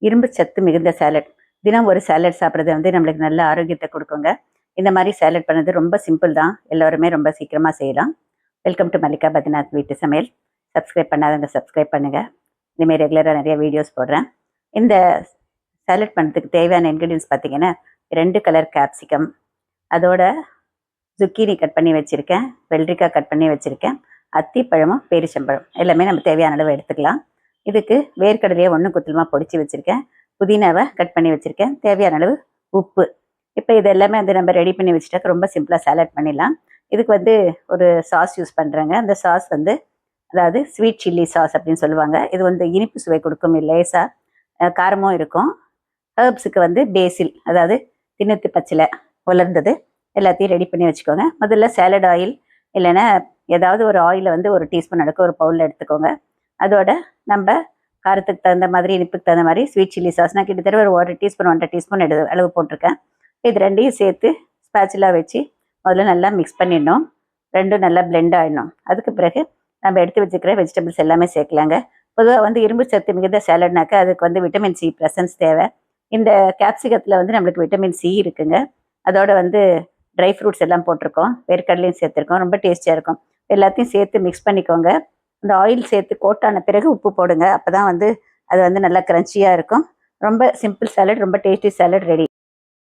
இரும்பு சத்து மிகுந்த சாலட். தினம் ஒரு சாலட் சாப்பிட்றது வந்து நம்மளுக்கு நல்ல ஆரோக்கியத்தை கொடுக்குங்க. இந்த மாதிரி சாலட் பண்ணது ரொம்ப சிம்பிள் தான். எல்லோருமே ரொம்ப சீக்கிரமாக செய்யலாம். வெல்கம் டு மல்லிகா பத்ரிநாத் வீட்டு சமையல். சப்ஸ்கிரைப் பண்ணாதவங்க சப்ஸ்கிரைப் பண்ணுங்கள். இனிமேல் ரெகுலராக நிறைய வீடியோஸ் போடுறேன். இந்த சாலட் பண்ணுறதுக்கு தேவையான இன்க்ரீடியன்ஸ் பார்த்தீங்கன்னா 2 கலர் கேப்சிகம், அதோட zucchini கட் பண்ணி வச்சுருக்கேன், வெள்ளரிக்காய் கட் பண்ணி வச்சுருக்கேன், அத்திப்பழமும் பேரிச்சம்பழம் எல்லாமே நம்ம தேவையான அளவு எடுத்துக்கலாம். இதுக்கு வேர்க்கடலையை ஒன்று குத்துலமாக பொடிச்சு வச்சுருக்கேன், புதினாவை கட் பண்ணி வச்சுருக்கேன், தேவையான அளவு உப்பு. இப்போ இது எல்லாமே வந்து நம்ம ரெடி பண்ணி வச்சுட்டாக்க ரொம்ப சிம்பிளாக சாலட் பண்ணிடலாம். இதுக்கு வந்து ஒரு சாஸ் யூஸ் பண்ணுறேங்க. அந்த சாஸ் வந்து அதாவது ஸ்வீட் சில்லி சாஸ் அப்படின்னு சொல்லுவாங்க. இது வந்து இனிப்பு சுவை கொடுக்கும், லேசாக காரமும் இருக்கும். ஹர்ப்ஸுக்கு வந்து பேசில், அதாவது தின்னத்து பச்சிலை உலர்ந்தது எல்லாத்தையும் ரெடி பண்ணி வச்சுக்கோங்க. முதல்ல சாலட் ஆயில் இல்லைன்னா ஏதாவது ஒரு ஆயிலை வந்து ஒரு டீஸ்பூன் அளவுக்கு ஒரு பவுலில் எடுத்துக்கோங்க. அதோட நம்ம காரத்துக்கு தகுந்த மாதிரி இனிப்புக்கு தகுந்த மாதிரி ஸ்வீட் சில்லி சாஸ் நான் கிட்டத்தட்ட ஒரு 1 டீஸ்பூன் 1.5 டீஸ்பூன் அளவு போட்டிருக்கேன். இது ரெண்டையும் சேர்த்து ஸ்பேச்சுலா வச்சு முதல்ல நல்லா மிக்ஸ் பண்ணிடணும். ரெண்டும் நல்லா பிளெண்ட் ஆகிடணும். அதுக்கு பிறகு நம்ம எடுத்து வச்சுக்கிற வெஜிடபிள்ஸ் எல்லாமே சேர்க்கலாங்க. பொதுவாக வந்து இரும்பு சத்து மிகுந்த சாலட்னாக்கா அதுக்கு வந்து விட்டமின் சி ப்ரெசன்ஸ் தேவை. இந்த கேப்சிகத்தில் வந்து நம்மளுக்கு விட்டமின் சி இருக்குங்க. அதோட வந்து ட்ரை ஃப்ரூட்ஸ் எல்லாம் போட்டிருக்கோம், வேர்க்கடலையும் சேர்த்துருக்கோம், ரொம்ப டேஸ்டியாக இருக்கும். எல்லாத்தையும் சேர்த்து மிக்ஸ் பண்ணிக்கோங்க. அந்த ஆயில் சேர்த்து கோட்டான பிறகு உப்பு போடுங்க. அப்போ தான் வந்து அது வந்து நல்லா க்ரன்ச்சியாக இருக்கும். ரொம்ப சிம்பிள் சாலட், ரொம்ப டேஸ்டி சாலட் ரெடி.